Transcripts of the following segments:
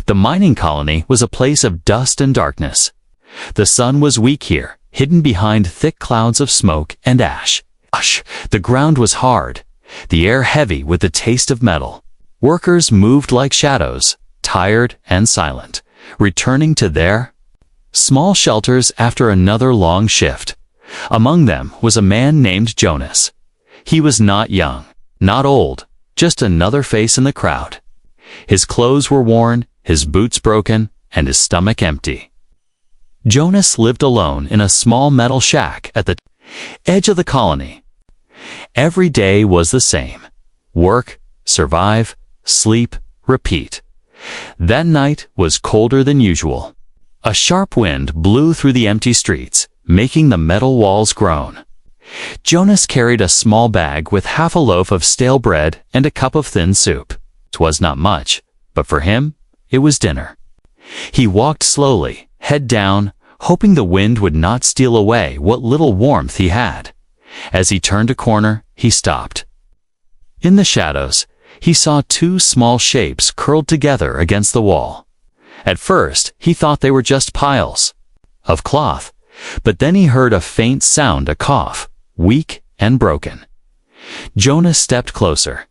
The mining colony was a place of dust and darkness. The sun was weak here, hidden behind thick clouds of smoke and ash. The ground was hard, the air heavy with the taste of metal. Workers moved like shadows, tired and silent, returning to their small shelters after another long shift. Among them was a man named Jonas. He was not young, not old, just another face in the crowd. His clothes were worn, his boots broken, and his stomach empty. Jonas lived alone in a small metal shack at the edge of the colony. Every day was the same. Work, survive, sleep, repeat. That night was colder than usual. A sharp wind blew through the empty streets, making the metal walls groan. Jonas carried a small bag with half a loaf of stale bread and a cup of thin soup. 'Twas not much, but for him, it was dinner. He walked slowly, head down, hoping the wind would not steal away what little warmth he had. As he turned a corner, he stopped. In the shadows, he saw two small shapes curled together against the wall. At first, he thought they were just piles of cloth, but then he heard a faint sound, a cough, weak and broken. Jonas stepped closer.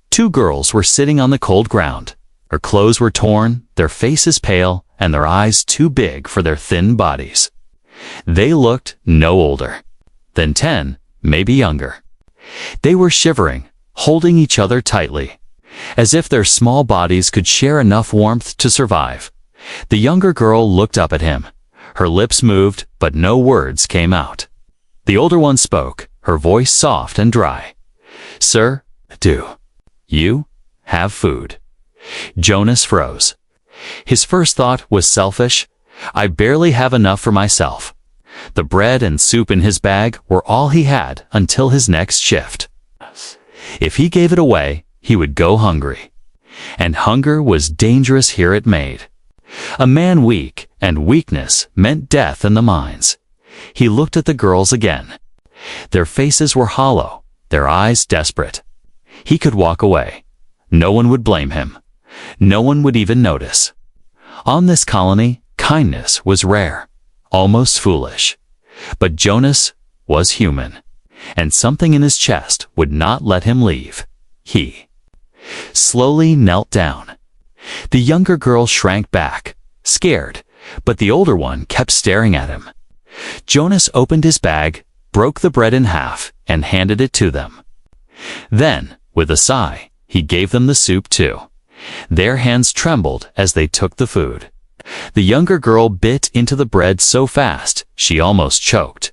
Two girls were sitting on the cold ground. Their clothes were torn, their faces pale, and their eyes too big for their thin bodies. They looked no older than 10, maybe younger. They were shivering, holding each other tightly, as if their small bodies could share enough warmth to survive. The younger girl looked up at him. Her lips moved, but no words came out. The older one spoke, her voice soft and dry. "Sir, do you have food?" Jonas froze. His first thought was selfish. I barely have enough for myself. The bread and soup in his bag were all he had until his next shift. If he gave it away, he would go hungry. And hunger was dangerous here at Maid. A man weak, and weakness meant death in the mines. He looked at the girls again. Their faces were hollow, their eyes desperate. He could walk away. No one would blame him. No one would even notice. On this colony, kindness was rare, almost foolish. But Jonas was human, and something in his chest would not let him leave. He slowly knelt down. The younger girl shrank back, scared, but the older one kept staring at him. Jonas opened his bag, broke the bread in half, and handed it to them. Then, with a sigh, he gave them the soup too. Their hands trembled as they took the food. The younger girl bit into the bread so fast, she almost choked.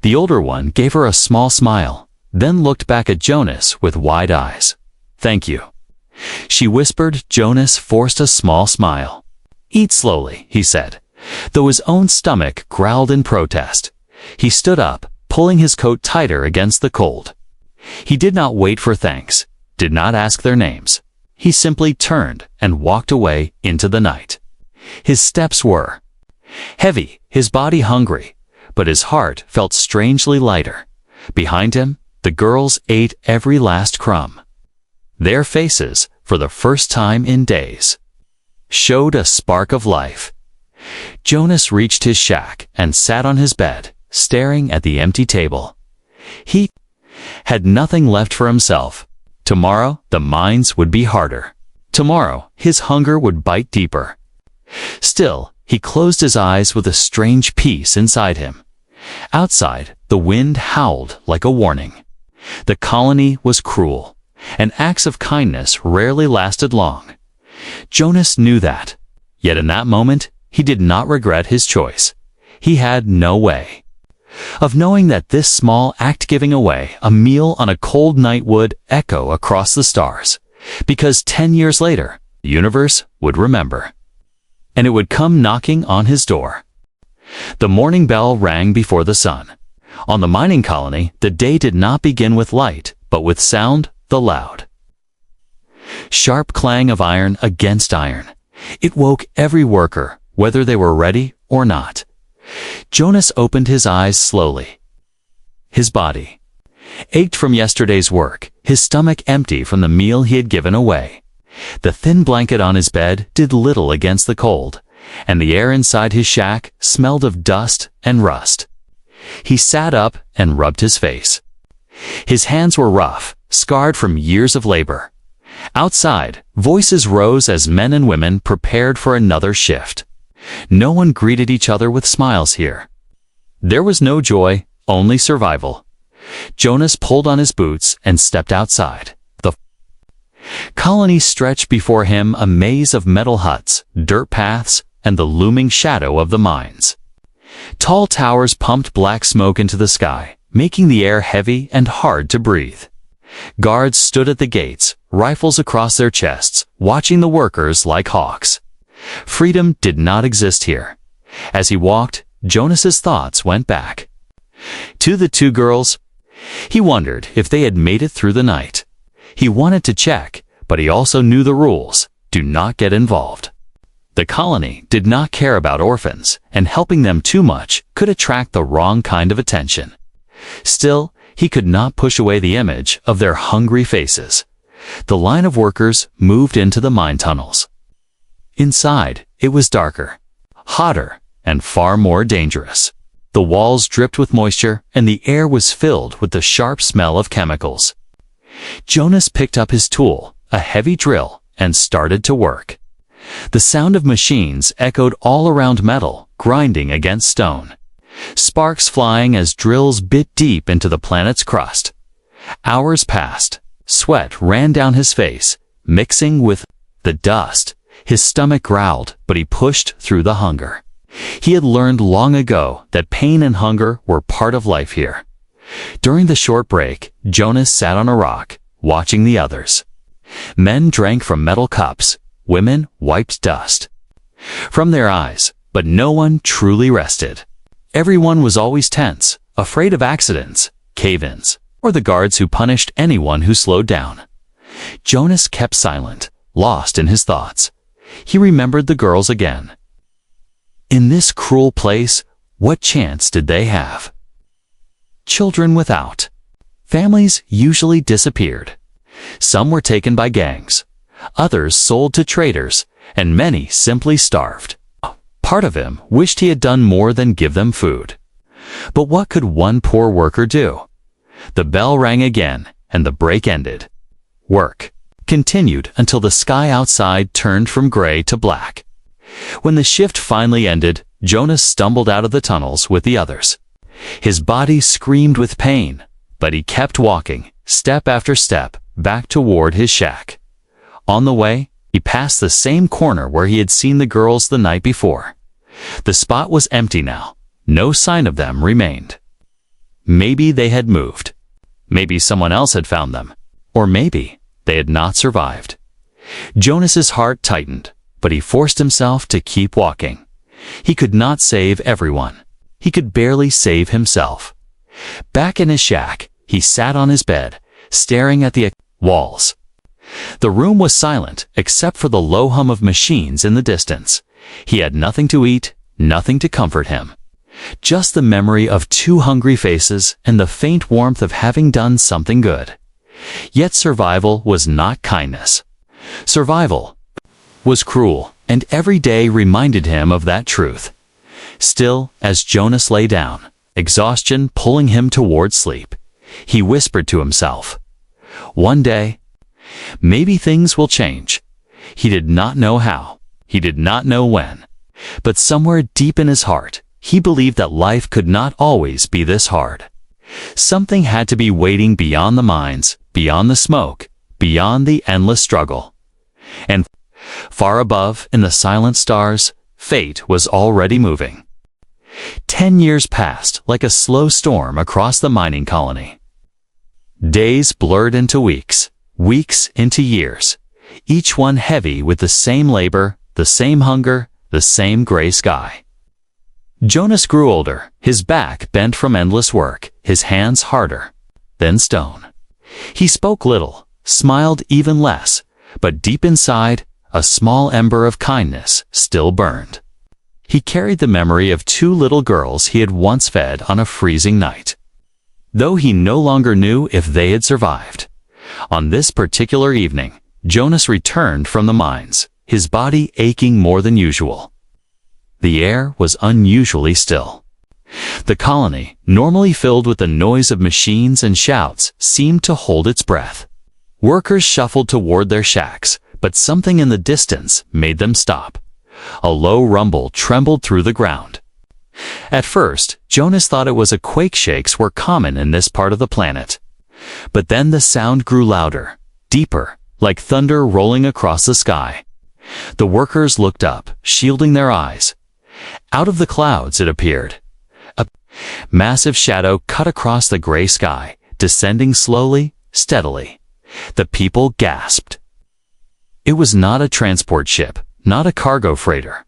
The older one gave her a small smile, then looked back at Jonas with wide eyes. "Thank you," she whispered. Jonas forced a small smile. "Eat slowly," he said, though his own stomach growled in protest. He stood up, pulling his coat tighter against the cold. He did not wait for thanks, did not ask their names. He simply turned and walked away into the night. His steps were heavy, his body hungry, but his heart felt strangely lighter. Behind him, the girls ate every last crumb. Their faces, for the first time in days, showed a spark of life. Jonas reached his shack and sat on his bed, staring at the empty table. He had nothing left for himself. Tomorrow, the mines would be harder. Tomorrow, his hunger would bite deeper. Still, he closed his eyes with a strange peace inside him. Outside, the wind howled like a warning. The colony was cruel, and acts of kindness rarely lasted long. Jonas knew that. Yet in that moment, he did not regret his choice. He had no way of knowing that this small act, giving away a meal on a cold night, would echo across the stars, because 10 years later, the universe would remember. And it would come knocking on his door. The morning bell rang before the sun. On the mining colony, the day did not begin with light, but with sound, the loud, sharp clang of iron against iron. It woke every worker, whether they were ready or not. Jonas opened his eyes slowly. His body ached from yesterday's work, his stomach empty from the meal he had given away. The thin blanket on his bed did little against the cold, and the air inside his shack smelled of dust and rust. He sat up and rubbed his face. His hands were rough, scarred from years of labor. Outside, voices rose as men and women prepared for another shift. No one greeted each other with smiles here. There was no joy, only survival. Jonas pulled on his boots and stepped outside. The colony stretched before him, a maze of metal huts, dirt paths, and the looming shadow of the mines. Tall towers pumped black smoke into the sky, making the air heavy and hard to breathe. Guards stood at the gates, rifles across their chests, watching the workers like hawks. Freedom did not exist here. As he walked, Jonas's thoughts went back to the two girls. He wondered if they had made it through the night. He wanted to check, but he also knew the rules: do not get involved. The colony did not care about orphans, and helping them too much could attract the wrong kind of attention. Still, he could not push away the image of their hungry faces. The line of workers moved into the mine tunnels. Inside, it was darker, hotter, and far more dangerous. The walls dripped with moisture, and the air was filled with the sharp smell of chemicals. Jonas picked up his tool, a heavy drill, and started to work. The sound of machines echoed all around, metal grinding against stone, sparks flying as drills bit deep into the planet's crust. Hours passed. Sweat ran down his face, mixing with the dust. His stomach growled, but he pushed through the hunger. He had learned long ago that pain and hunger were part of life here. During the short break, Jonas sat on a rock, watching the others. Men drank from metal cups. Women wiped dust from their eyes, but no one truly rested. Everyone was always tense, afraid of accidents, cave-ins, or the guards who punished anyone who slowed down. Jonas kept silent, lost in his thoughts. He remembered the girls again. In this cruel place, what chance did they have? Children without. Families usually disappeared. Some were taken by gangs. Others sold to traders, and many simply starved. Part of him wished he had done more than give them food. But what could one poor worker do? The bell rang again, and the break ended. Work continued until the sky outside turned from gray to black. When the shift finally ended, Jonas stumbled out of the tunnels with the others. His body screamed with pain, but he kept walking, step after step, back toward his shack. On the way, he passed the same corner where he had seen the girls the night before. The spot was empty now. No sign of them remained. Maybe they had moved. Maybe someone else had found them. Or maybe they had not survived. Jonas's heart tightened, but he forced himself to keep walking. He could not save everyone. He could barely save himself. Back in his shack, he sat on his bed, staring at the walls. The room was silent except for the low hum of machines in the distance. He had nothing to eat, nothing to comfort him. Just the memory of two hungry faces and the faint warmth of having done something good. Yet survival was not kindness. Survival was cruel, and every day reminded him of that truth. Still, as Jonas lay down, exhaustion pulling him toward sleep, he whispered to himself, "One day, maybe things will change." He did not know how. He did not know when. But somewhere deep in his heart, he believed that life could not always be this hard. Something had to be waiting beyond the mines, beyond the smoke, beyond the endless struggle. And far above, in the silent stars, fate was already moving. 10 years passed like a slow storm across the mining colony. Days blurred into weeks, weeks into years, each one heavy with the same labor, the same hunger, the same gray sky. Jonas grew older, his back bent from endless work, his hands harder than stone. He spoke little, smiled even less, but deep inside, a small ember of kindness still burned. He carried the memory of two little girls he had once fed on a freezing night. Though he no longer knew if they had survived. On this particular evening, Jonas returned from the mines, his body aching more than usual. The air was unusually still. The colony, normally filled with the noise of machines and shouts, seemed to hold its breath. Workers shuffled toward their shacks, but something in the distance made them stop. A low rumble trembled through the ground. At first, Jonas thought it was a quake. Shakes were common in this part of the planet. But then the sound grew louder, deeper, like thunder rolling across the sky. The workers looked up, shielding their eyes. Out of the clouds it appeared. A massive shadow cut across the gray sky, descending slowly, steadily. The people gasped. It was not a transport ship, not a cargo freighter.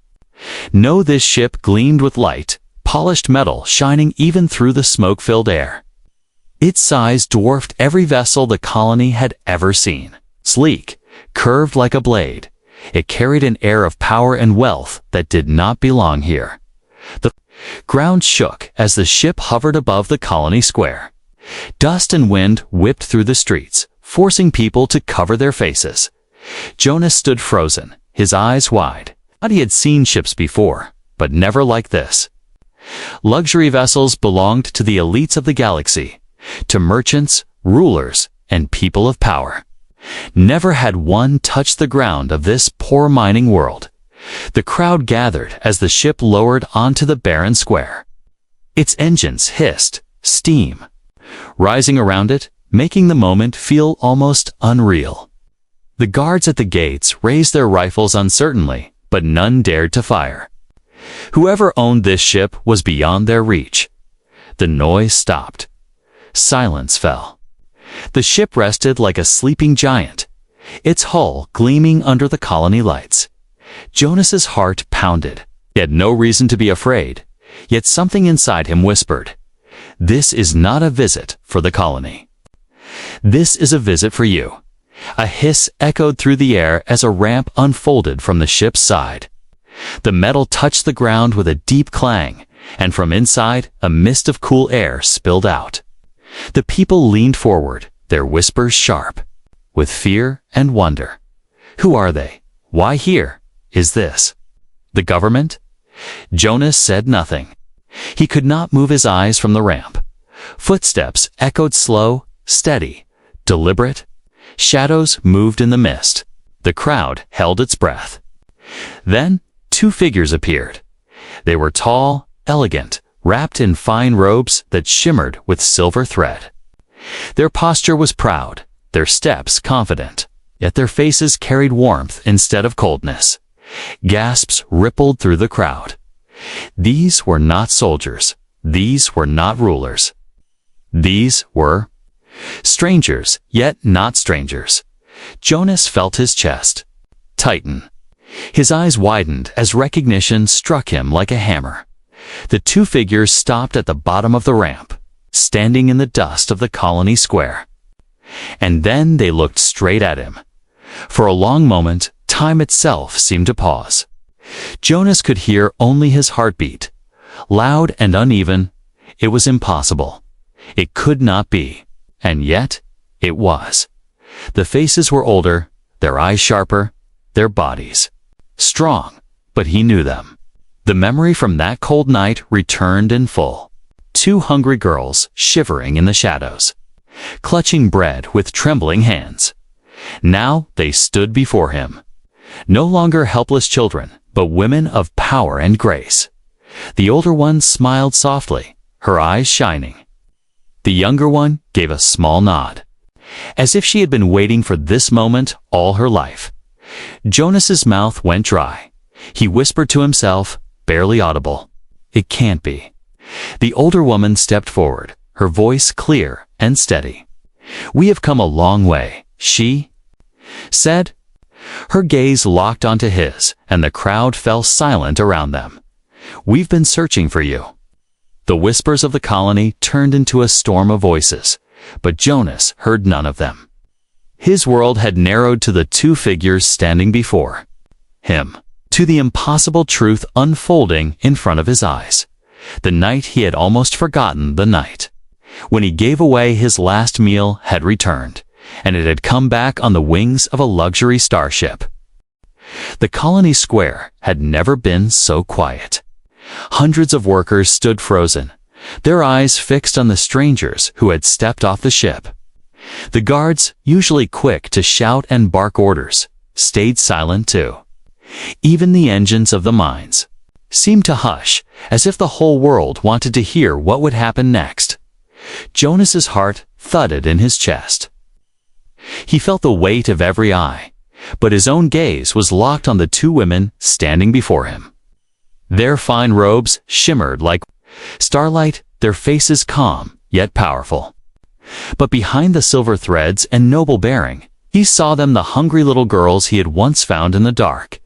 No, this ship gleamed with light, polished metal shining even through the smoke-filled air. Its size dwarfed every vessel the colony had ever seen. Sleek, curved like a blade, it carried an air of power and wealth that did not belong here. The ground shook as the ship hovered above the colony square. Dust and wind whipped through the streets, forcing people to cover their faces. Jonas stood frozen, his eyes wide. He had seen ships before, but never like this. Luxury vessels belonged to the elites of the galaxy, to merchants, rulers, and people of power. Never had one touched the ground of this poor mining world. The crowd gathered as the ship lowered onto the barren square. Its engines hissed, steam, rising around it, making the moment feel almost unreal. The guards at the gates raised their rifles uncertainly, but none dared to fire. Whoever owned this ship was beyond their reach. The noise stopped. Silence fell. The ship rested like a sleeping giant, its hull gleaming under the colony lights. Jonas's heart pounded. He had no reason to be afraid, yet something inside him whispered, "This is not a visit for the colony. This is a visit for you." A hiss echoed through the air as a ramp unfolded from the ship's side. The metal touched the ground with a deep clang, and from inside, a mist of cool air spilled out. The people leaned forward, their whispers sharp, with fear and wonder. Who are they? Why here? Is this the government? Jonas said nothing. He could not move his eyes from the ramp. Footsteps echoed slow, steady, deliberate. Shadows moved in the mist. The crowd held its breath. Then, two figures appeared. They were tall, elegant, wrapped in fine robes that shimmered with silver thread. Their posture was proud, their steps confident, yet their faces carried warmth instead of coldness. Gasps rippled through the crowd. These were not soldiers. These were not rulers. These were strangers, yet not strangers. Jonas felt his chest tighten. His eyes widened as recognition struck him like a hammer. The two figures stopped at the bottom of the ramp, standing in the dust of the colony square. And then they looked straight at him. For a long moment, time itself seemed to pause. Jonas could hear only his heartbeat, loud and uneven. It was impossible. It could not be. And yet, it was. The faces were older, their eyes sharper, their bodies strong, but he knew them. The memory from that cold night returned in full. Two hungry girls shivering in the shadows, clutching bread with trembling hands. Now they stood before him. No longer helpless children, but women of power and grace. The older one smiled softly, her eyes shining. The younger one gave a small nod, as if she had been waiting for this moment all her life. Jonas's mouth went dry. He whispered to himself, barely audible, "It can't be." The older woman stepped forward, her voice clear and steady. "We have come a long way," she said. Her gaze locked onto his, and the crowd fell silent around them. "We've been searching for you." The whispers of the colony turned into a storm of voices, but Jonas heard none of them. His world had narrowed to the two figures standing before him, to the impossible truth unfolding in front of his eyes. The night he had almost forgotten, the night when he gave away his last meal, had returned, and it had come back on the wings of a luxury starship. The colony square had never been so quiet. Hundreds of workers stood frozen, their eyes fixed on the strangers who had stepped off the ship. The guards, usually quick to shout and bark orders, stayed silent too. Even the engines of the mines seemed to hush, as if the whole world wanted to hear what would happen next. Jonas's heart thudded in his chest. He felt the weight of every eye, but his own gaze was locked on the two women standing before him. Their fine robes shimmered like starlight, their faces calm yet powerful. But behind the silver threads and noble bearing, he saw them the hungry little girls he had once found in the dark.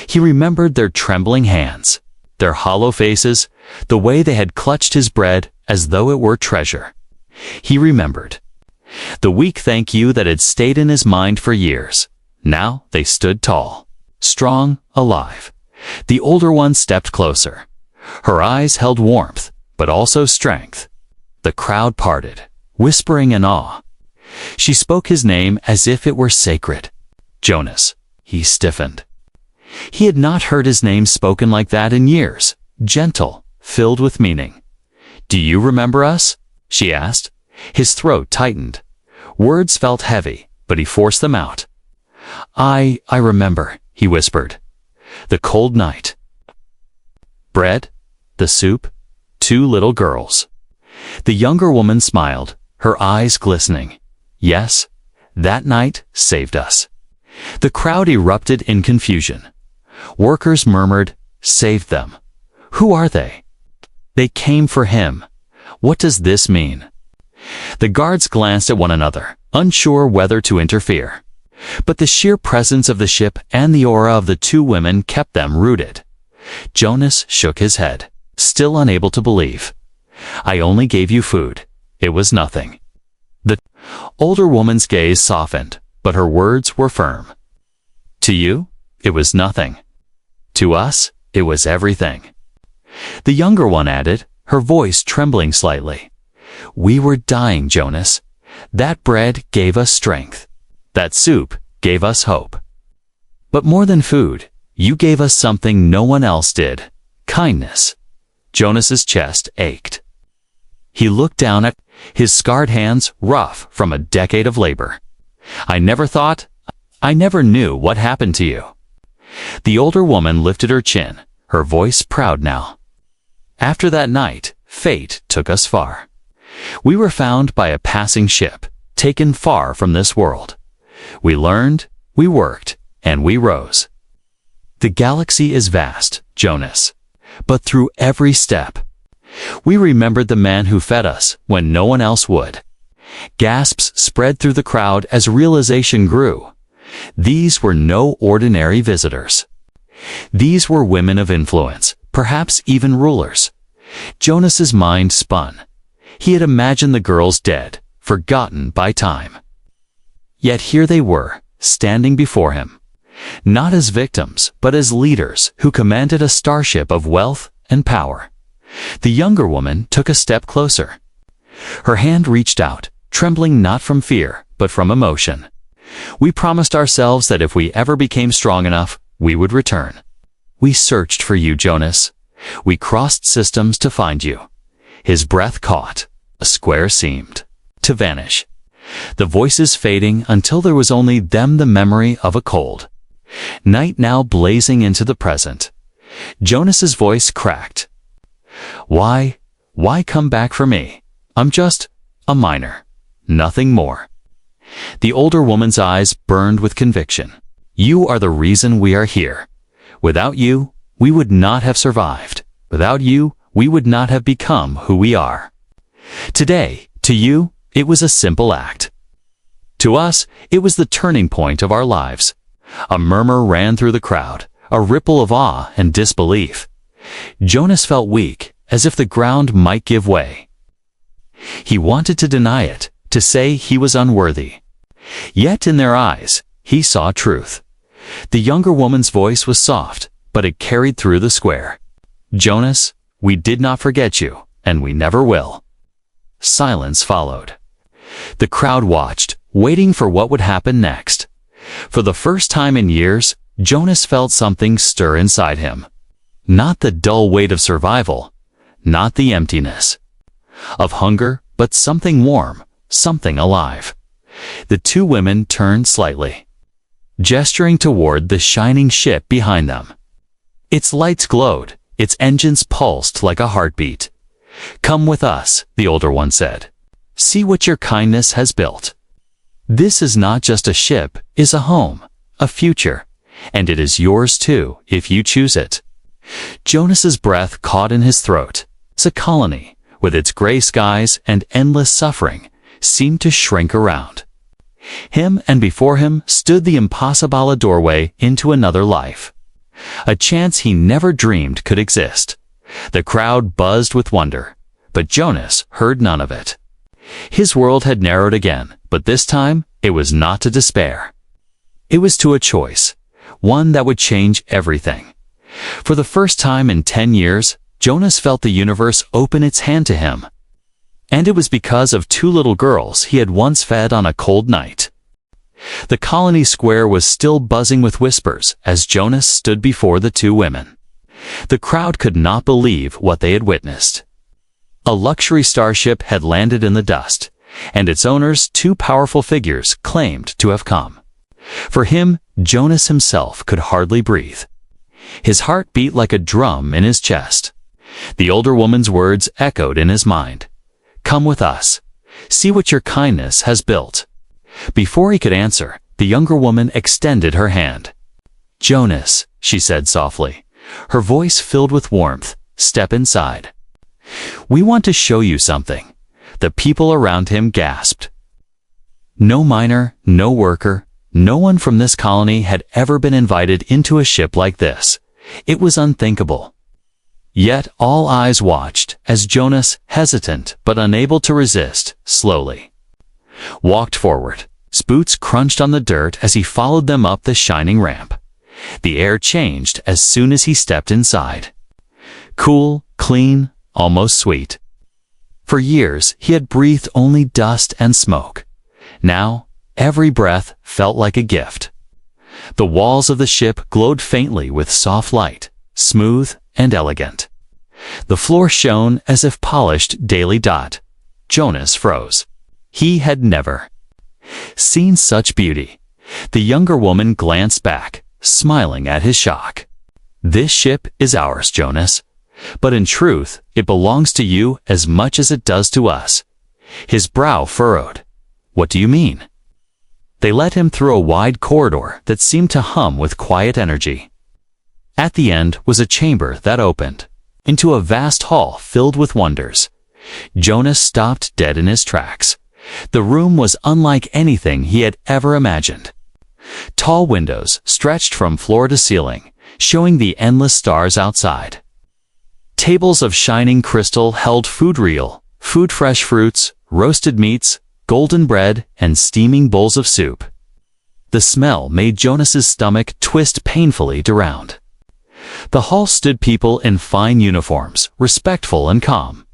He remembered their trembling hands, their hollow faces, the way they had clutched his bread as though it were treasure. He remembered the weak thank you that had stayed in his mind for years. Now they stood tall, strong, alive. The older one stepped closer. Her eyes held warmth, but also strength. The crowd parted, whispering in awe. She spoke his name as if it were sacred. Jonas. He stiffened. He had not heard his name spoken like that in years, gentle, filled with meaning. "Do you remember us?" she asked. His throat tightened. Words felt heavy, but he forced them out. I remember," he whispered. "The cold night. Bread, the soup, two little girls." The younger woman smiled, her eyes glistening. "Yes, that night saved us." The crowd erupted in confusion. Workers murmured, "Saved them. Who are they? They came for him. What does this mean?" The guards glanced at one another, unsure whether to interfere. But the sheer presence of the ship and the aura of the two women kept them rooted. Jonas shook his head, still unable to believe. "I only gave you food. It was nothing." The older woman's gaze softened, but her words were firm. "To you, it was nothing. To us, it was everything." The younger one added, her voice trembling slightly. "We were dying, Jonas. That bread gave us strength. That soup gave us hope. But more than food, you gave us something no one else did. Kindness." Jonas's chest ached. He looked down at his scarred hands, rough from a decade of labor. I never knew what happened to you." The older woman lifted her chin, her voice proud now. "After that night, fate took us far. We were found by a passing ship, taken far from this world. We learned, we worked, and we rose. The galaxy is vast, Jonas, but through every step, we remembered the man who fed us when no one else would." Gasps spread through the crowd as realization grew. These were no ordinary visitors. These were women of influence, perhaps even rulers. Jonas's mind spun. He had imagined the girls dead, forgotten by time. Yet here they were, standing before him, not as victims, but as leaders who commanded a starship of wealth and power. The younger woman took a step closer. Her hand reached out, trembling not from fear, but from emotion. "We promised ourselves that if we ever became strong enough, we would return. We searched for you, Jonas. We crossed systems to find you." His breath caught. A square seemed to vanish. The voices fading until there was only the memory of a cold night now blazing into the present. Jonas's voice cracked. Why come back for me? I'm just a miner, nothing more." The older woman's eyes burned with conviction. "You are the reason we are here. Without you, we would not have survived. Without you, we would not have become who we are. Today, to you, it was a simple act. To us, it was the turning point of our lives." A murmur ran through the crowd, a ripple of awe and disbelief. Jonas felt weak, as if the ground might give way. He wanted to deny it, to say he was unworthy. Yet in their eyes, he saw truth. The younger woman's voice was soft, but it carried through the square. "Jonas, we did not forget you, and we never will." Silence followed. The crowd watched, waiting for what would happen next. For the first time in years, Jonas felt something stir inside him. Not the dull weight of survival, not the emptiness of hunger, but something warm, something alive. The two women turned slightly, gesturing toward the shining ship behind them. Its lights glowed, its engines pulsed like a heartbeat. "Come with us," the older one said. "See what your kindness has built. This is not just a ship, it's a home, a future, and it is yours too, if you choose it." Jonas's breath caught in his throat. The colony, with its gray skies and endless suffering, seemed to shrink around him, and before him stood the impossible doorway into another life. A chance he never dreamed could exist. The crowd buzzed with wonder, but Jonas heard none of it. His world had narrowed again, but this time it was not to despair. It was to a choice, one that would change everything. For the first time in 10 years, Jonas felt the universe open its hand to him. And it was because of two little girls he had once fed on a cold night. The colony square was still buzzing with whispers as Jonas stood before the two women. The crowd could not believe what they had witnessed. A luxury starship had landed in the dust, and its owners, two powerful figures, claimed to have come. For him, Jonas himself could hardly breathe. His heart beat like a drum in his chest. The older woman's words echoed in his mind. "Come with us. See what your kindness has built." Before he could answer, the younger woman extended her hand. "Jonas," she said softly, her voice filled with warmth, "step inside. We want to show you something." The people around him gasped. No miner, no worker, no one from this colony had ever been invited into a ship like this. It was unthinkable. Yet all eyes watched as Jonas, hesitant but unable to resist, slowly walked forward. His boots crunched on the dirt as he followed them up the shining ramp. The air changed as soon as he stepped inside. Cool, clean, almost sweet. For years, he had breathed only dust and smoke. Now, every breath felt like a gift. The walls of the ship glowed faintly with soft light, smooth and elegant. The floor shone as if polished daily dot. Jonas froze. He had never seen such beauty. The younger woman glanced back, smiling at his shock. "This ship is ours, Jonas. But in truth, it belongs to you as much as it does to us." His brow furrowed. "What do you mean?" They led him through a wide corridor that seemed to hum with quiet energy. At the end was a chamber that opened into a vast hall filled with wonders. Jonas stopped dead in his tracks. The room was unlike anything he had ever imagined. Tall windows stretched from floor to ceiling, showing the endless stars outside. Tables of shining crystal held food, fresh fruits, roasted meats, golden bread, and steaming bowls of soup. The smell made Jonas's stomach twist painfully around. The hall stood people in fine uniforms, respectful and calm.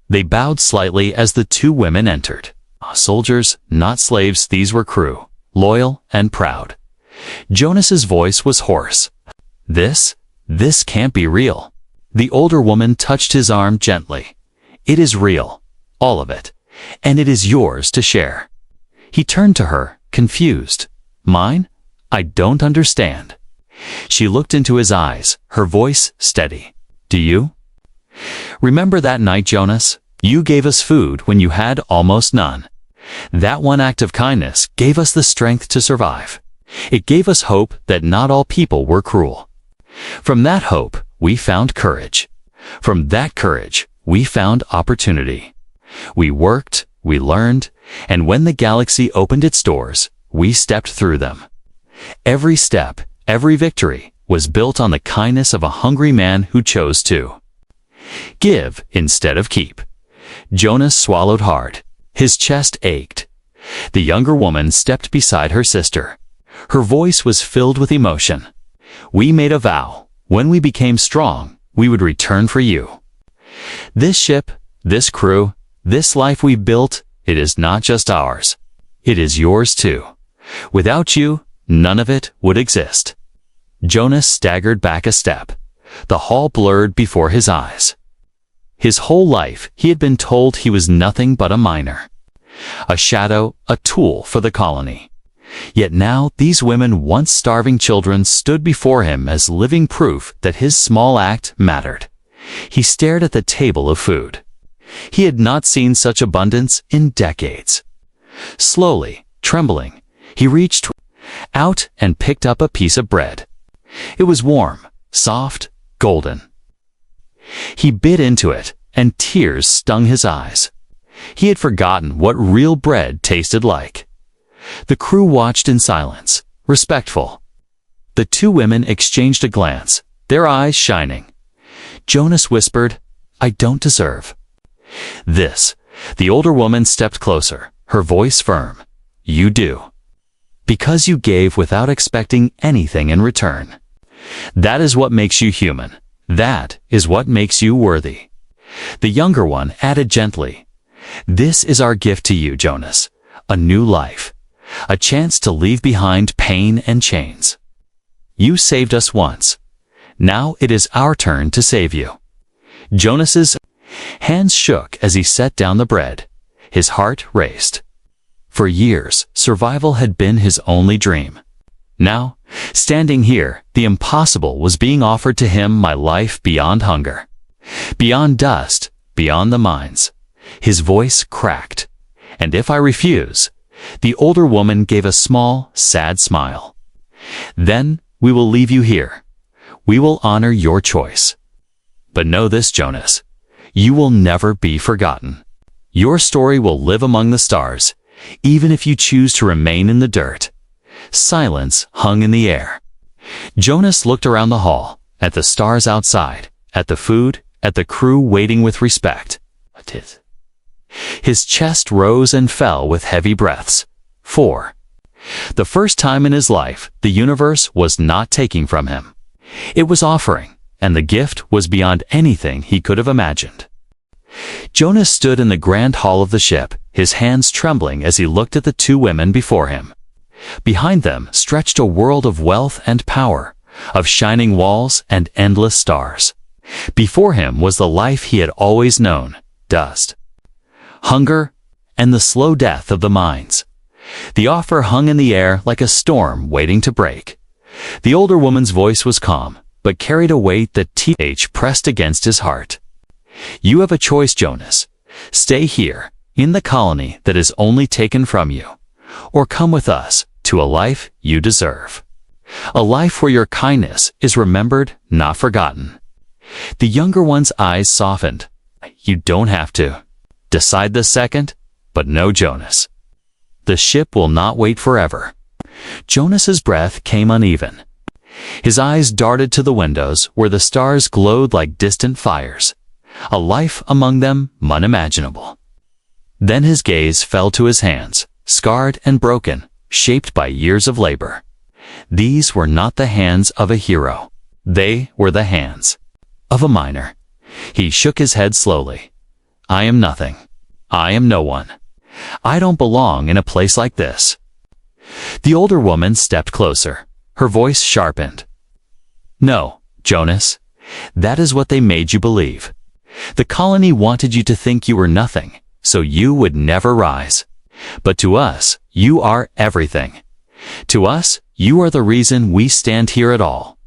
They bowed slightly as the two women entered. Soldiers, not slaves, these were crew, loyal and proud. Jonas's voice was hoarse. This can't be real." The older woman touched his arm gently. "It is real, all of it, and it is yours to share." He turned to her, confused. "Mine? I don't understand." She looked into his eyes, her voice steady. "Do you? Remember that night, Jonas? You gave us food when you had almost none. That one act of kindness gave us the strength to survive. It gave us hope that not all people were cruel. From that hope, we found courage. From that courage, we found opportunity. We worked, we learned, and when the galaxy opened its doors, we stepped through them. Every step, every victory, was built on the kindness of a hungry man who chose to give instead of keep." Jonas swallowed hard. His chest ached. The younger woman stepped beside her sister. Her voice was filled with emotion. "We made a vow. When we became strong, we would return for you. This ship, this crew, this life we built, it is not just ours. It is yours too. Without you, none of it would exist. Jonas staggered back a step. The hall blurred before his eyes. His whole life he had been told he was nothing but a miner. A shadow, a tool for the colony. Yet now these women, once starving children, stood before him as living proof that his small act mattered. He stared at the table of food. He had not seen such abundance in decades. Slowly, trembling, he reached out and picked up a piece of bread. It was warm, soft, golden. He bit into it, and tears stung his eyes. He had forgotten what real bread tasted like. The crew watched in silence, respectful. The two women exchanged a glance, their eyes shining. Jonas whispered, "I don't deserve." This. The older woman stepped closer, her voice firm. "You do. Because you gave without expecting anything in return. That is what makes you human. That is what makes you worthy." The younger one added gently, "This is our gift to you, Jonas. A new life. A chance to leave behind pain and chains. You saved us once. Now it is our turn to save you." Jonas's hands shook as he set down the bread. His heart raced. For years, survival had been his only dream. Now, standing here, the impossible was being offered to him, my life beyond hunger. Beyond dust, beyond the mines. His voice cracked. "And if I refuse?" The older woman gave a small, sad smile. "Then we will leave you here. We will honor your choice. But know this, Jonas. You will never be forgotten. Your story will live among the stars, even if you choose to remain in the dirt." Silence hung in the air. Jonas looked around the hall, at the stars outside, at the food, at the crew waiting with respect. His chest rose and fell with heavy breaths. For the first time in his life, the universe was not taking from him. It was offering, and the gift was beyond anything he could have imagined. Jonas stood in the grand hall of the ship, his hands trembling as he looked at the two women before him. Behind them stretched a world of wealth and power, of shining walls and endless stars. Before him was the life he had always known, dust, hunger, and the slow death of the mines. The offer hung in the air like a storm waiting to break. The older woman's voice was calm, but carried a weight that pressed against his heart. "You have a choice, Jonas. Stay here, in the colony that is only taken from you, or come with us to a life you deserve. A life where your kindness is remembered, not forgotten." The younger one's eyes softened. "You don't have to decide this second, but no, Jonas. The ship will not wait forever." Jonas's breath came uneven. His eyes darted to the windows where the stars glowed like distant fires, a life among them unimaginable. Then his gaze fell to his hands, scarred and broken, shaped by years of labor. These were not the hands of a hero. They were the hands of a miner. He shook his head slowly. "I am nothing. I am no one. I don't belong in a place like this." The older woman stepped closer. Her voice sharpened. "No, Jonas. That is what they made you believe. The colony wanted you to think you were nothing, so you would never rise. But to us, you are everything. To us, you are the reason we stand here at all."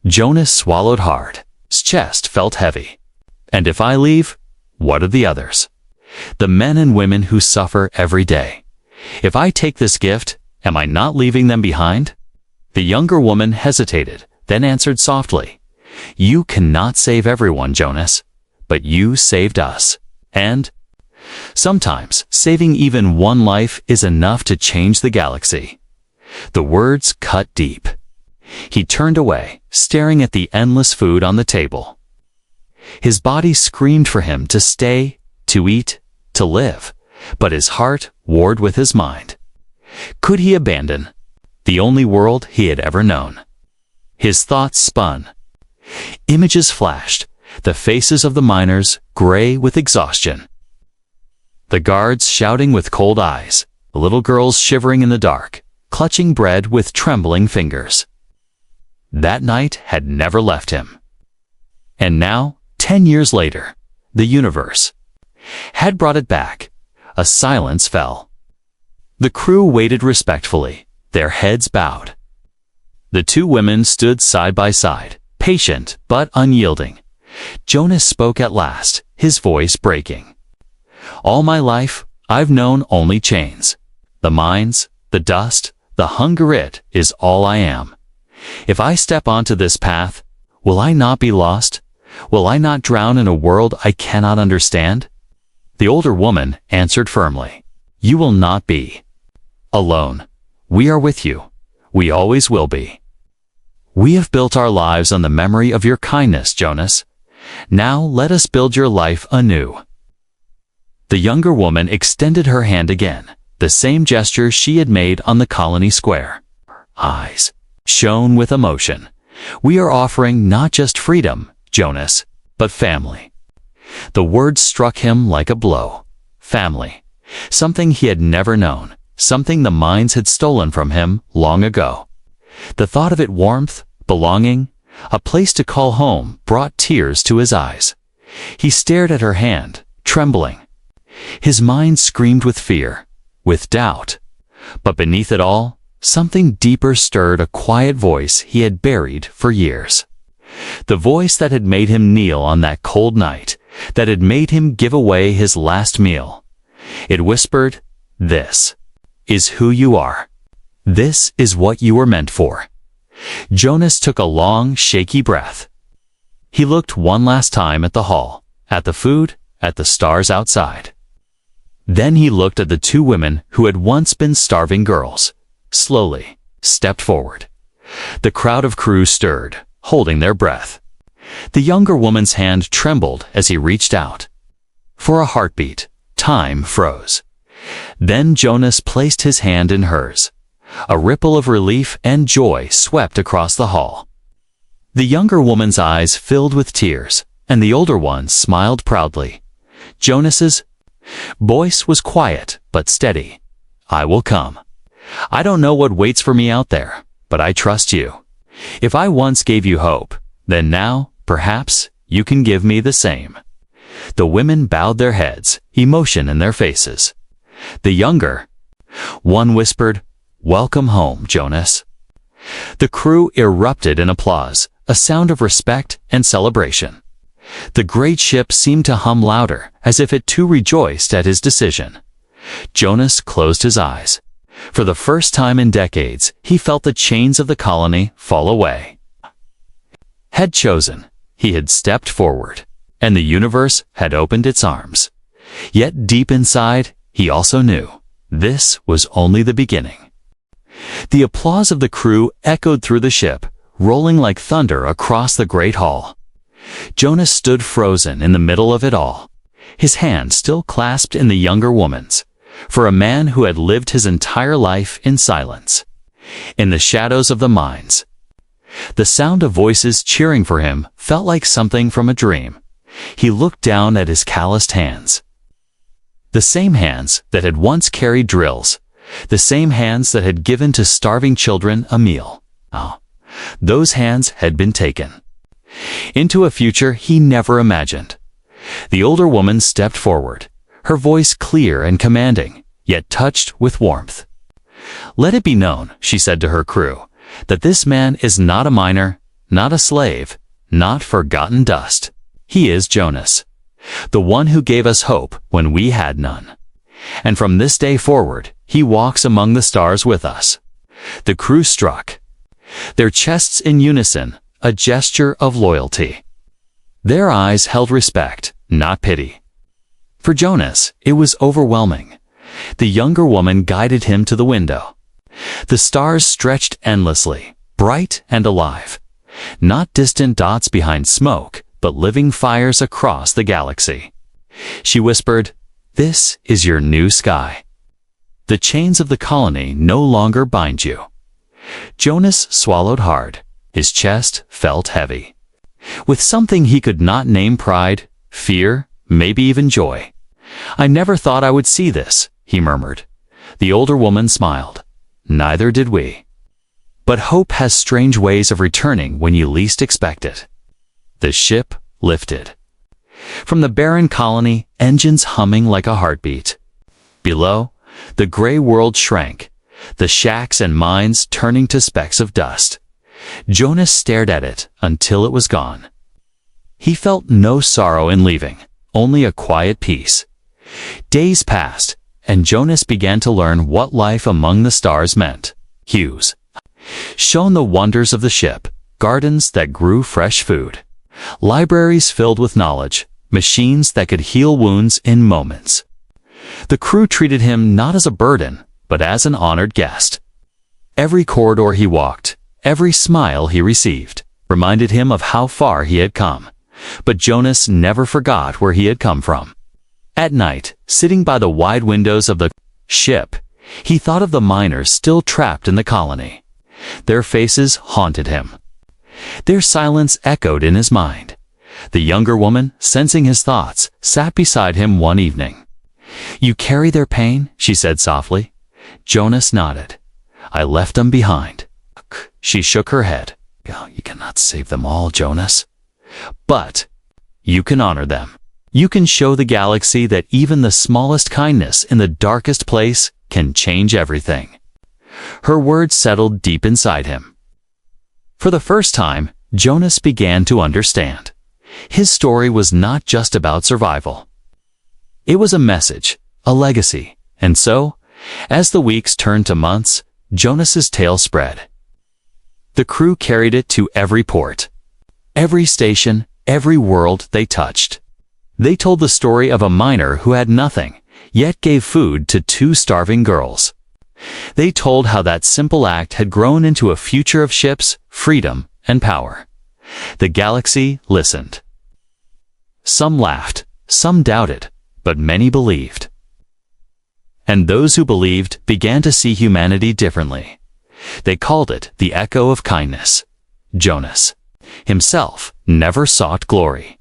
Jonas swallowed hard. His chest felt heavy. "And if I leave, what of the others? The men and women who suffer every day. If I take this gift, am I not leaving them behind?" The younger woman hesitated, then answered softly, "You cannot save everyone, Jonas, but you saved us. And sometimes saving even one life is enough to change the galaxy." The words cut deep. He turned away, staring at the endless food on the table. His body screamed for him to stay, to eat, to live, but his heart warred with his mind. Could he abandon the only world he had ever known? His thoughts spun. Images flashed, the faces of the miners, gray with exhaustion. The guards shouting with cold eyes, little girls shivering in the dark, clutching bread with trembling fingers. That night had never left him. And now, 10 years later, the universe had brought it back. A silence fell. The crew waited respectfully, their heads bowed. The two women stood side by side, patient but unyielding. Jonas spoke at last, his voice breaking. "All my life, I've known only chains. The mines, the dust, the hunger, it is all I am. If I step onto this path, will I not be lost? Will I not drown in a world I cannot understand?" The older woman answered firmly, "You will not be alone. We are with you. We always will be. We have built our lives on the memory of your kindness, Jonas. Now let us build your life anew." The younger woman extended her hand again, the same gesture she had made on the colony square. Her eyes shone with emotion. "We are offering not just freedom, Jonas, but family." The word struck him like a blow. Family. Something he had never known, something the mines had stolen from him long ago. The thought of it, warmth, belonging, a place to call home, brought tears to his eyes. He stared at her hand, trembling. His mind screamed with fear, with doubt. But beneath it all, something deeper stirred, a quiet voice he had buried for years. The voice that had made him kneel on that cold night, that had made him give away his last meal. It whispered, "This is who you are. This is what you were meant for." Jonas took a long, shaky breath. He looked one last time at the hall, at the food, at the stars outside. Then he looked at the two women who had once been starving girls, slowly stepped forward. The crowd of crew stirred, holding their breath. The younger woman's hand trembled as he reached out. For a heartbeat, time froze. Then Jonas placed his hand in hers. A ripple of relief and joy swept across the hall. The younger woman's eyes filled with tears, and the older one smiled proudly. Jonas's voice was quiet but steady. "I will come. I don't know what waits for me out there, but I trust you. If I once gave you hope, then now, perhaps, you can give me the same." The women bowed their heads, emotion in their faces. The younger one whispered, "Welcome home, Jonas." The crew erupted in applause, a sound of respect and celebration. The great ship seemed to hum louder, as if it too rejoiced at his decision. Jonas closed his eyes. For the first time in decades, he felt the chains of the colony fall away. Had chosen, he had stepped forward, and the universe had opened its arms. Yet deep inside, he also knew, this was only the beginning. The applause of the crew echoed through the ship, rolling like thunder across the great hall. Jonas stood frozen in the middle of it all, his hand still clasped in the younger woman's, for a man who had lived his entire life in silence. In the shadows of the mines, the sound of voices cheering for him felt like something from a dream. He looked down at his calloused hands. The same hands that had once carried drills, the same hands that had given to starving children a meal. Oh, those hands had been taken into a future he never imagined. The older woman stepped forward, her voice clear and commanding, yet touched with warmth. "Let it be known," she said to her crew, "that this man is not a miner, not a slave, not forgotten dust. He is Jonas, the one who gave us hope when we had none. And from this day forward, he walks among the stars with us." The crew struck their chests in unison, a gesture of loyalty. Their eyes held respect, not pity. For Jonas, it was overwhelming. The younger woman guided him to the window. The stars stretched endlessly, bright and alive. Not distant dots behind smoke, but living fires across the galaxy. She whispered, "This is your new sky. The chains of the colony no longer bind you." Jonas swallowed hard. His chest felt heavy, with something he could not name: pride, fear, maybe even joy. "I never thought I would see this," he murmured. The older woman smiled. Neither did we. But hope has strange ways of returning when you least expect it. The ship lifted. From the barren colony, engines humming like a heartbeat. Below, the gray world shrank, the shacks and mines turning to specks of dust. Jonas stared at it until it was gone. He felt no sorrow in leaving, only a quiet peace. Days passed, and Jonas began to learn what life among the stars meant. Hughes shown the wonders of the ship, gardens that grew fresh food, libraries filled with knowledge, machines that could heal wounds in moments. The crew treated him not as a burden, but as an honored guest. Every corridor he walked, every smile he received, reminded him of how far he had come. But Jonas never forgot where he had come from. At night, sitting by the wide windows of the ship, he thought of the miners still trapped in the colony. Their faces haunted him. Their silence echoed in his mind. The younger woman, sensing his thoughts, sat beside him one evening. "You carry their pain?" she said softly. Jonas nodded. "I left them behind." She shook her head. "You cannot save them all, Jonas. But you can honor them. You can show the galaxy that even the smallest kindness in the darkest place can change everything." Her words settled deep inside him. For the first time, Jonas began to understand. His story was not just about survival. It was a message, a legacy, and so, as the weeks turned to months, Jonas's tale spread. The crew carried it to every port, every station, every world they touched. They told the story of a miner who had nothing, yet gave food to 2 starving girls. They told how that simple act had grown into a future of ships, freedom, and power. The galaxy listened. Some laughed, some doubted, but many believed. And those who believed began to see humanity differently. They called it the echo of kindness. Jonas himself never sought glory.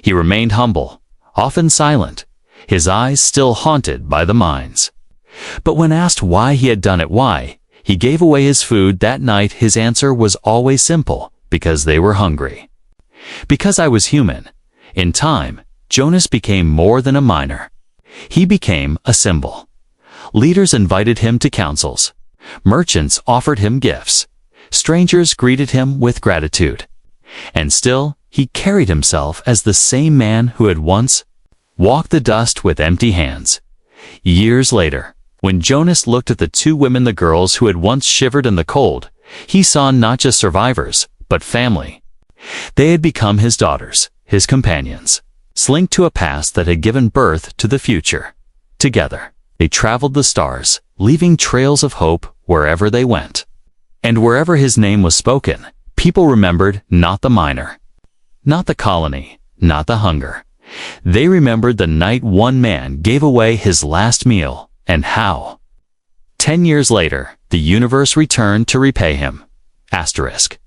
He remained humble, often silent, his eyes still haunted by the mines. But when asked why he had done it, why he gave away his food that night, his answer was always simple: because they were hungry. Because I was human. In time, Jonas became more than a miner. He became a symbol. Leaders invited him to councils. Merchants offered him gifts. Strangers greeted him with gratitude. And still, he carried himself as the same man who had once walked the dust with empty hands. Years later, when Jonas looked at the 2 women, the girls who had once shivered in the cold, he saw not just survivors, but family. They had become his daughters, his companions, linked to a past that had given birth to the future. Together, they traveled the stars, leaving trails of hope wherever they went. And wherever his name was spoken, people remembered not the miner, not the colony, not the hunger. They remembered the night one man gave away his last meal, and how. 10 years later, the universe returned to repay him. Asterisk.